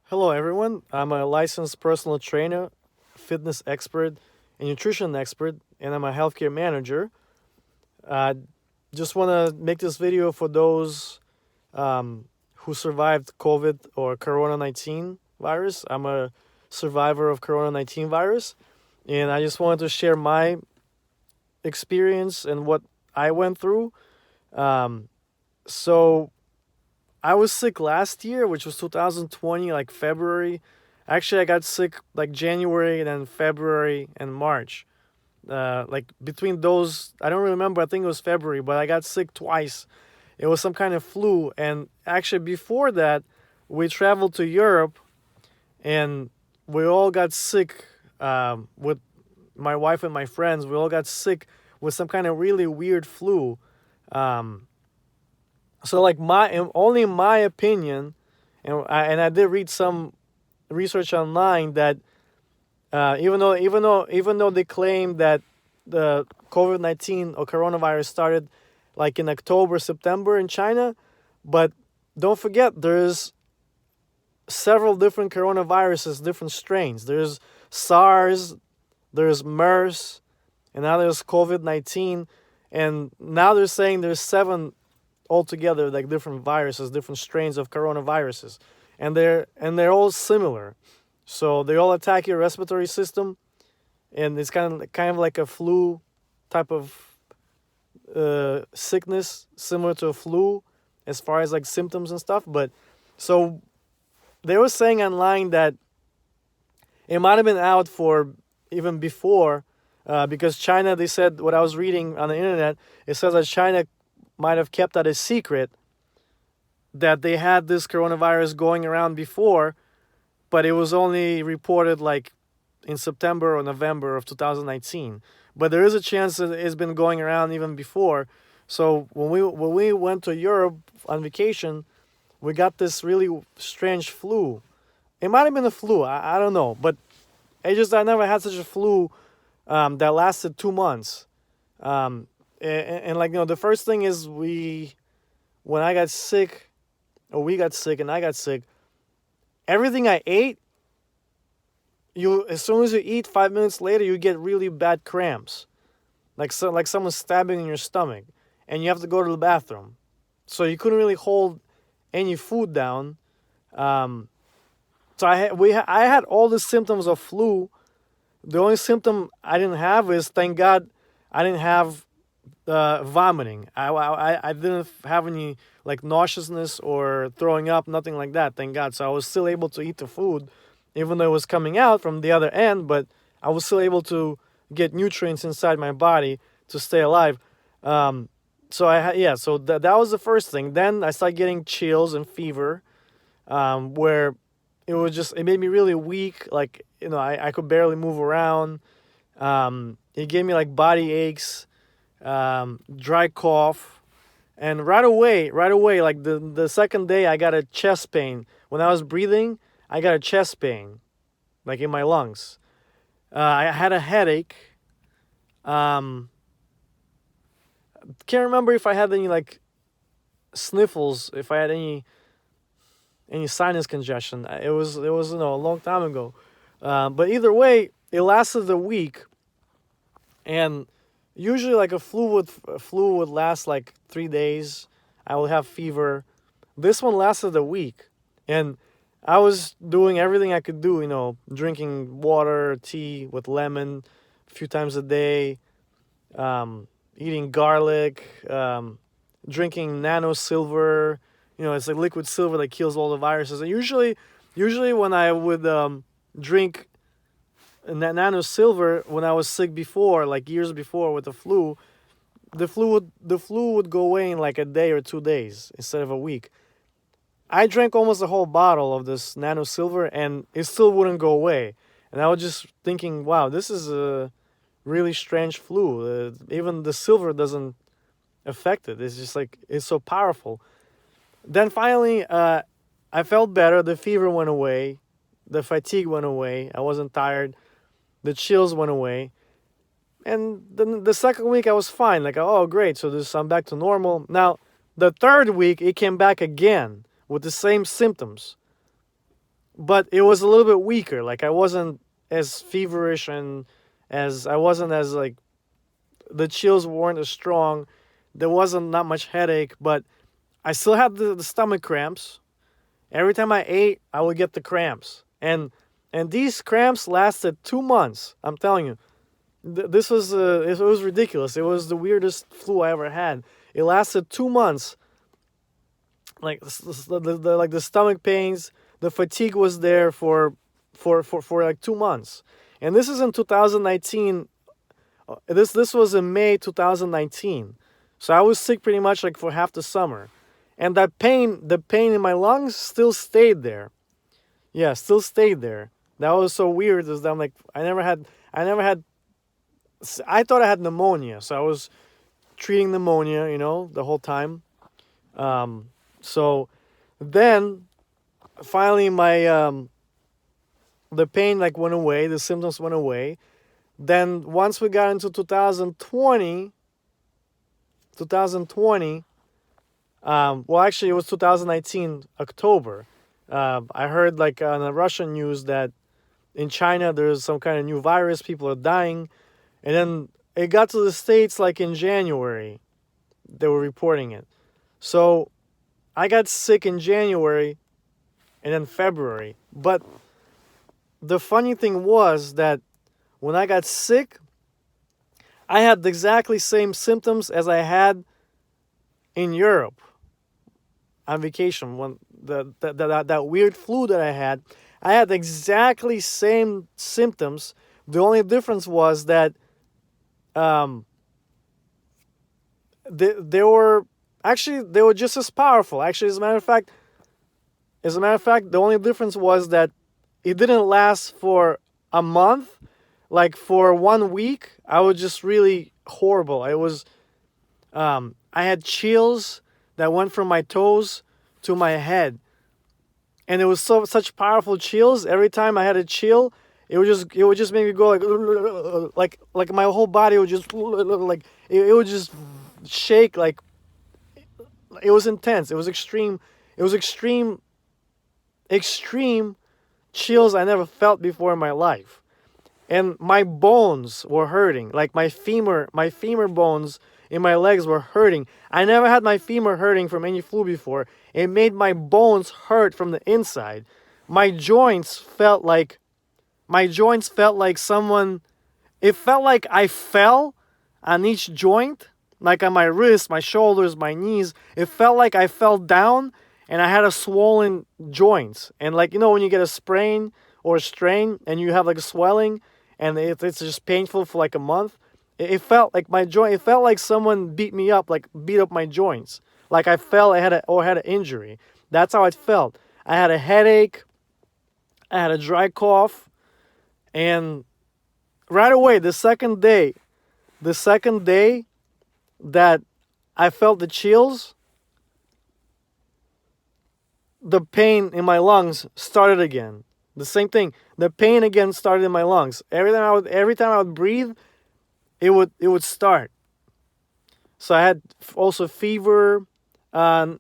Hello, everyone. I'm a licensed personal trainer, fitness expert, and nutrition expert, and I'm a healthcare manager. I just want to make this video for those who survived COVID or Corona 19 virus. I'm a survivor of Corona 19 virus, and I just wanted to share my experience and what I went through. Um, so, I was sick last year, which was 2020, like February. Actually, I got sick like January and then February and March. Like between those, I don't remember. I think it was February, but I got sick twice. It was some kind of flu, and actually before that, we traveled to Europe, and we all got sick. With my wife and my friends, we all got sick with some kind of really weird flu. Um, so like my only in my opinion, and I did read some research online that even though they claim that the COVID-19 or coronavirus started like in October September in China, but don't forget there's several different coronaviruses, different strains. There's SARS, there's MERS, and now there's COVID-19, and now they're saying there's seven altogether, like different viruses, different strains of coronaviruses, and they're all similar. So they all attack your respiratory system, and it's kind of like a flu type of sickness, similar to a flu, as far as like symptoms and stuff. But so they were saying online that it might have been out for even before, because China. They said what I was reading on the internet. It says that China might have kept that a secret that they had this coronavirus going around before, but it was only reported like in September or November of 2019. But there is a chance that it's been going around even before. So when we went to Europe on vacation, we got this really strange flu. It might have been a flu. I don't know, but I never had such a flu that lasted 2 months. And like the first thing is when I got sick, or we got sick and I got sick, everything I ate, you as soon as you eat, 5 minutes later you get really bad cramps, like someone's stabbing in your stomach, and you have to go to the bathroom. So you couldn't really hold any food down. Um, so I had all the symptoms of flu. The only symptom I didn't have is, thank God, I didn't have vomiting. I didn't have any like nauseousness or throwing up, nothing like that, thank God. So I was still able to eat the food, even though it was coming out from the other end, but I was still able to get nutrients inside my body to stay alive. Um, so yeah, so that was the first thing. Then I started getting chills and fever, where it made me really weak. Like, I could barely move around. It gave me like body aches, dry cough, and right away, like the second day, I got a chest pain. When I was breathing, I got a chest pain, like in my lungs. I had a headache. Um, can't remember if I had any like sniffles, if I had any sinus congestion. It was a long time ago. But either way, it lasted a week, and usually like a flu would last like 3 days. I would have fever. This one lasted a week, and I was doing everything I could do. Drinking water, tea with lemon, a few times a day. Eating garlic. Drinking nano silver. It's like liquid silver that kills all the viruses. And usually when I would drink nano silver when I was sick before, like years before with the flu, the flu would go away in like a day or 2 days instead of a week. I drank almost a whole bottle of this nano silver, and it still wouldn't go away. And I was just thinking, wow, this is a really strange flu. Even the silver doesn't affect it. It's just like it's so powerful. Then finally, I felt better. The fever went away, the fatigue went away. I wasn't tired. The chills went away, and then the second week I was fine. Like, oh great, so I'm back to normal. Now, the third week it came back again with the same symptoms. but it was a little bit weaker. Like I wasn't as feverish and as I wasn't as like the chills weren't as strong. There wasn't not much headache, but I still had the stomach cramps. Every time I ate, I would get the cramps, and these cramps lasted 2 months. I'm telling you, this was it was ridiculous. It was the weirdest flu I ever had. It lasted 2 months. Like like the stomach pains, the fatigue was there for like 2 months, and this is in 2019. This was in May 2019, so I was sick pretty much like for half the summer, and the pain in my lungs still stayed there. Yeah, still stayed there. That was so weird. Is that I'm like I never had. I thought I had pneumonia, so I was treating pneumonia, the whole time. So then finally my the pain like went away, the symptoms went away. Then once we got into 2020, well actually it was 2019 October. I heard like on the Russian news that in China there's some kind of new virus, people are dying, and then it got to the States like in January. They were reporting it. So I got sick in January and then February. But the funny thing was that when I got sick, I had the exactly same symptoms as I had in Europe on vacation. When that weird flu that I had the exactly same symptoms. The only difference was that they were just as powerful. Actually, as a matter of fact, the only difference was that it didn't last for a month. Like for 1 week, I was just really horrible. I had chills that went from my toes to my head, and it was such powerful chills. Every time I had a chill, it would just make me go like my whole body would just like it would just shake. Like it was intense. It was extreme. It was extreme chills I never felt before in my life. And my bones were hurting. Like my femur bones in my legs were hurting. I never had my femur hurting from any flu before. It made my bones hurt from the inside. My joints felt like someone. It felt like I fell on each joint, like on my wrists, my shoulders, my knees. It felt like I fell down and I had a swollen joints. And like, when you get a sprain or a strain and you have like a swelling and it's just painful for like a month. It felt like it felt like someone beat me up, like beat up my joints. Like I fell, I had an injury. That's how it felt. I had a headache, I had a dry cough, and right away, the second day that I felt the chills, the pain in my lungs started again. The same thing. The pain again started in my lungs. Every time I would breathe, it would start. So I had also fever. I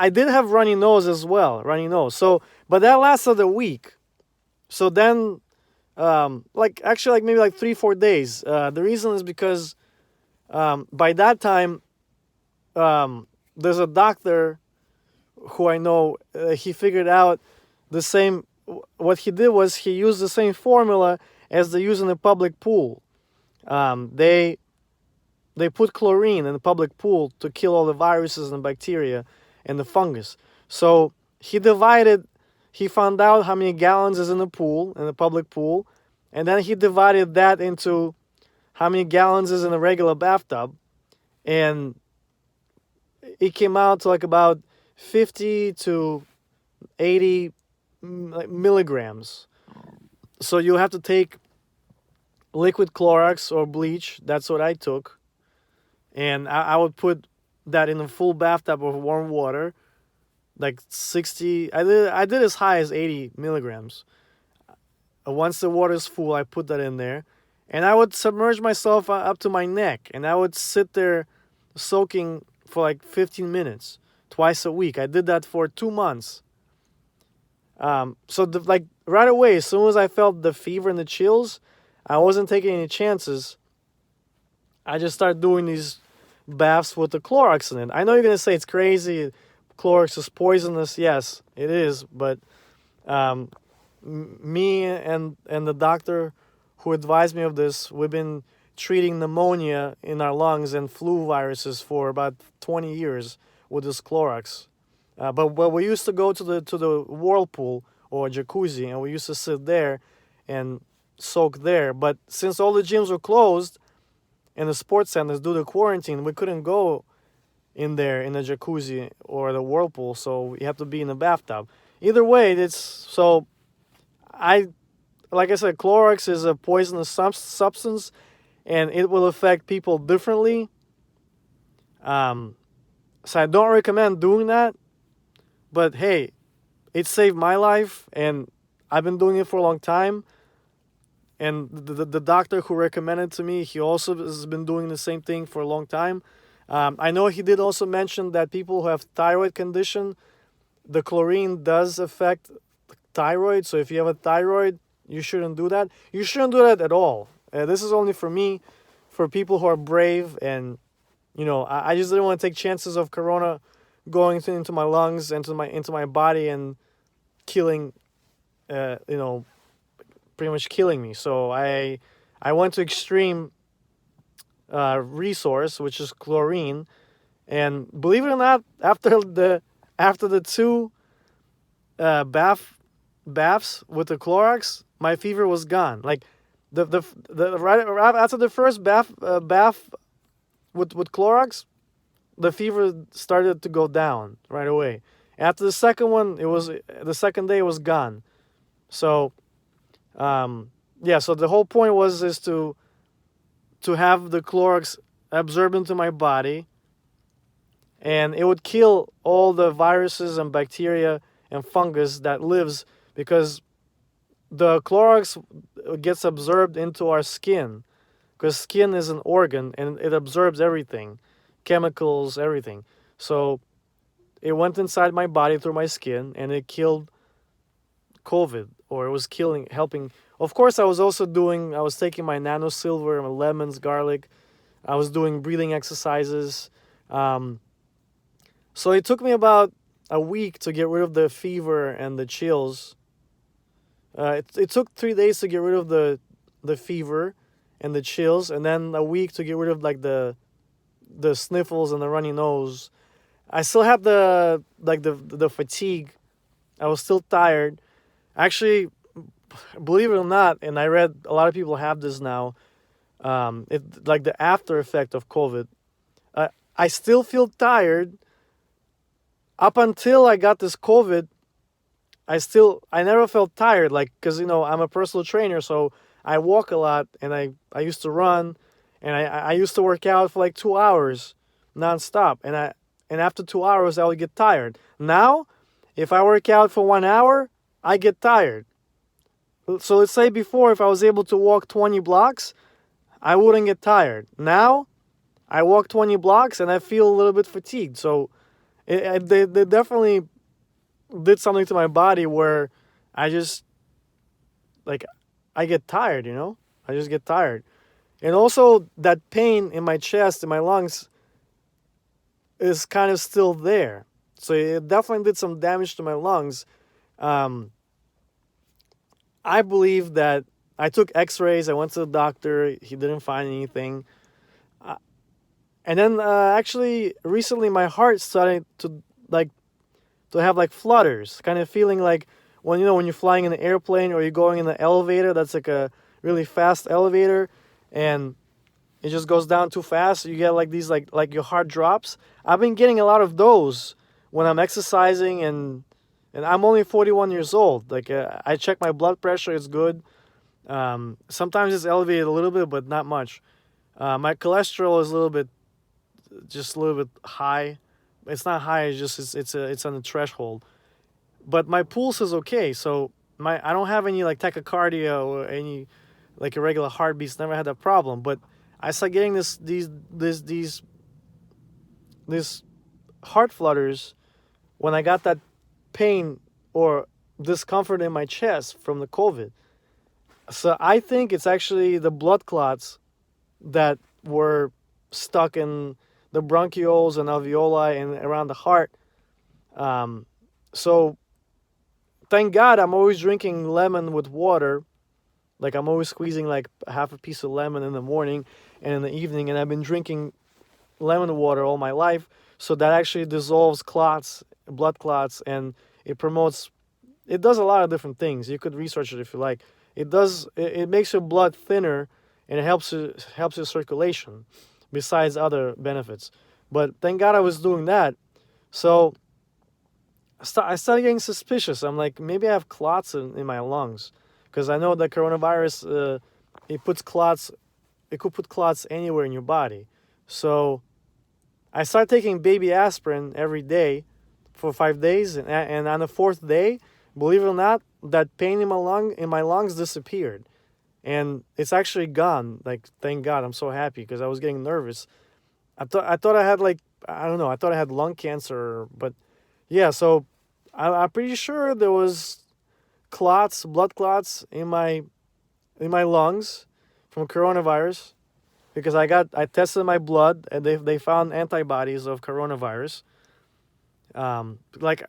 did have runny nose as well. Runny nose. So, but that lasted a week. So then, like maybe like 3-4 days. The reason is because by that time, there's a doctor who I know. He figured out the same. What he did was he used the same formula as they use in the public pool. They put chlorine in the public pool to kill all the viruses and bacteria and the fungus. So he found out how many gallons is in the public pool, and then he divided that into how many gallons is in a regular bathtub, and it came out to like about 50 to 80 milligrams. So you have to take liquid Clorox or bleach. That's what I took. And I would put that in a full bathtub of warm water, like 60. I did as high as 80 milligrams. Once the water is full, I put that in there. And I would submerge myself up to my neck. And I would sit there soaking for like 15 minutes, twice a week. I did that for 2 months. So like right away, as soon as I felt the fever and the chills, I wasn't taking any chances. I just started doing these baths with the Clorox in it. I know you're gonna say it's crazy. Clorox is poisonous. Yes, it is. But um, me and the doctor who advised me of this, we've been treating pneumonia in our lungs and flu viruses for about 20 years with this Clorox. But we used to go to the whirlpool or jacuzzi, and we used to sit there and soak there. But since all the gyms were closed and the sports centers due to quarantine, we couldn't go in there in the jacuzzi or the whirlpool, so we have to be in the bathtub. Either way, it's so I like I said, Clorox is a poisonous substance, and it will affect people differently. Um, so I don't recommend doing that. But hey, it saved my life, and I've been doing it for a long time. And the doctor who recommended it to me, he also has been doing the same thing for a long time. I know he did also mention that people who have thyroid condition, the chlorine does affect thyroid. So if you have a thyroid, you shouldn't do that. You shouldn't do that at all. This is only for me, for people who are brave, and I just didn't want to take chances of corona going into my lungs, into my body, and killing, pretty much killing me. So I went to extreme resource, which is chlorine, and believe it or not, after the two baths with the Clorox, my fever was gone. Like the right after the first bath with Clorox, the fever started to go down right away. After the second one, the second day it was gone. So yeah, so the whole point is to have the Clorox absorb into my body, and it would kill all the viruses and bacteria and fungus that lives, because the Clorox gets absorbed into our skin, because skin is an organ and it absorbs everything, chemicals, everything. So it went inside my body through my skin, and it killed COVID, or it was helping. Of course, I was taking my nano silver, my lemons, garlic. I was doing breathing exercises. So it took me about a week to get rid of the fever and the chills. It took 3 days to get rid of the fever and the chills, and then a week to get rid of like the sniffles and the runny nose. I still had the fatigue. I was still tired. Actually, believe it or not, and I read a lot of people have this now. It like the after effect of COVID. I still feel tired. Up until I got this COVID, I never felt tired. Like, cause I'm a personal trainer, so I walk a lot, and I used to run, and I used to work out for like 2 hours, nonstop, and after 2 hours I would get tired. Now, if I work out for 1 hour, I get tired. So let's say before, if I was able to walk 20 blocks, I wouldn't get tired. Now, I walk 20 blocks and I feel a little bit fatigued. So they definitely did something to my body where I just, like, I get tired, I just get tired. And also, that pain in my chest, in my lungs, is kind of still there. So it definitely did some damage to my lungs. I believe that I took x-rays, I went to the doctor, he didn't find anything. And then actually recently my heart started to have like flutters, kind of feeling like when you're flying in an airplane or you're going in an elevator that's like a really fast elevator, and it just goes down too fast. You get like these like your heart drops. I've been getting a lot of those when I'm exercising, and I'm only 41 years old. Like I check my blood pressure, it's good. Sometimes it's elevated a little bit, but not much. My cholesterol is just a little bit high. It's not high. It's just it's on the threshold. But my pulse is okay. So I don't have any like tachycardia or any like irregular heartbeats. Never had that problem. But I started getting these heart flutters when I got that pain, or discomfort in my chest from the COVID. So I think it's actually the blood clots that were stuck in the bronchioles and alveoli and around the heart. Um, so thank God I'm always drinking lemon with water. Like I'm always squeezing like half a piece of lemon in the morning and in the evening, and I've been drinking lemon water all my life. So that actually dissolves clots, blood clots, and it promotes. It does a lot of different things. You could research it if you like. It does. It makes your blood thinner, and it helps your circulation, besides other benefits. But thank God I was doing that. So I started getting suspicious. I'm like, maybe I have clots in my lungs, because I know that coronavirus, it puts clots. It could put clots anywhere in your body. So I started taking baby aspirin every day for 5 days, and on the fourth day, believe it or not, that pain in my lungs disappeared, and it's actually gone. Like thank God, I'm so happy because I was getting nervous. I thought I had like I don't know. I thought I had lung cancer, but yeah. So I'm pretty sure there was clots, blood clots in my lungs from coronavirus because I tested my blood and they found antibodies of coronavirus. Like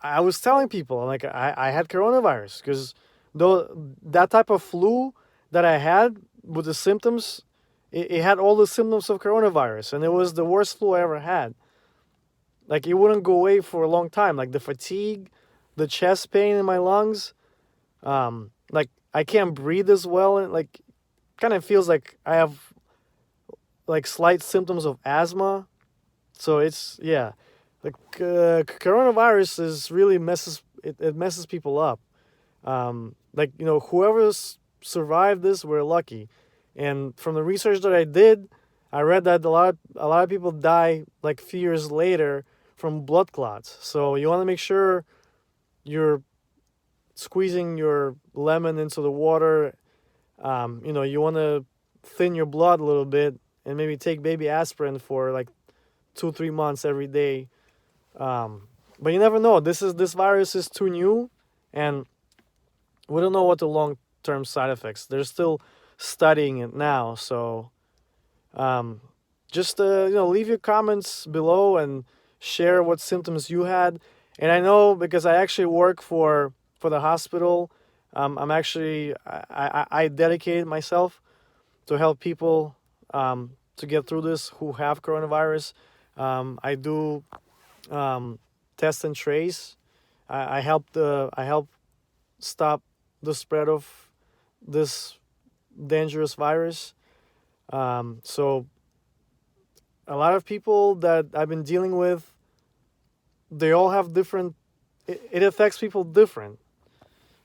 I was telling people, like I had coronavirus because though that type of flu that I had with the symptoms, it had all the symptoms of coronavirus, and it was the worst flu I ever had. Like it wouldn't go away for a long time. Like the fatigue, the chest pain in my lungs, like I can't breathe as well, and like kind of feels like I have like slight symptoms of asthma. So it's yeah, like coronavirus is really it messes people up. Like whoever's survived this, we're lucky. And from the research that I did, I read that a lot of people die like a few years later from blood clots. So you want to make sure you're squeezing your lemon into the water. You want to thin your blood a little bit and maybe take baby aspirin for like 2-3 months every day. But you never know. This virus is too new, and we don't know what the long term side effects. They're still studying it now. So just leave your comments below and share what symptoms you had. And I know because I actually work for the hospital. I dedicated myself to help people to get through this who have coronavirus. I do test and trace. I help stop the spread of this dangerous virus. So a lot of people that I've been dealing with, they all have different. It affects people different.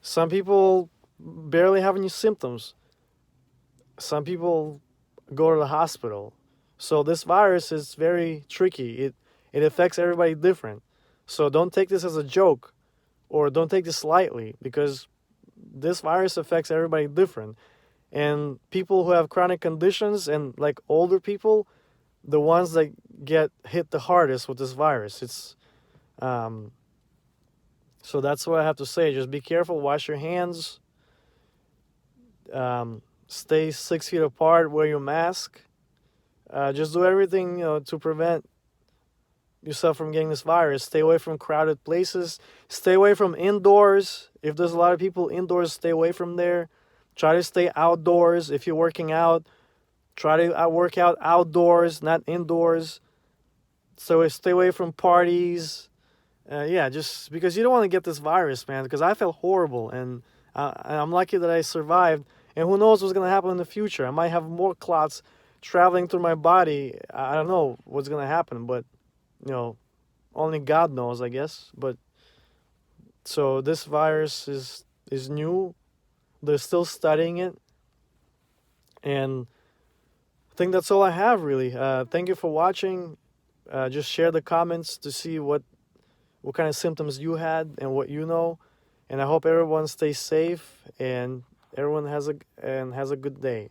Some people barely have any symptoms. Some people go to the hospital. So this virus is very tricky. It affects everybody different. So don't take this as a joke, or don't take this lightly, because this virus affects everybody different. And people who have chronic conditions and like older people, the ones that get hit the hardest with this virus. So that's what I have to say. Just be careful, wash your hands, stay 6 feet apart, wear your mask. Just do everything to prevent yourself from getting this virus. Stay away from crowded places. Stay away from indoors. If there's a lot of people indoors, stay away from there. Try to stay outdoors. If you're working out, try to work out outdoors, not indoors. So stay away from parties. Yeah, just because you don't want to get this virus, man. Because I felt horrible, and I'm lucky that I survived. And who knows what's going to happen in the future? I might have more clots traveling through my body. I don't know what's going to happen, but only God knows, I guess. But so this virus is new. They're still studying it, and I think that's all I have really. Thank you for watching. Just share the comments to see what kind of symptoms you had and what you know. And I hope everyone stays safe and everyone has a good day.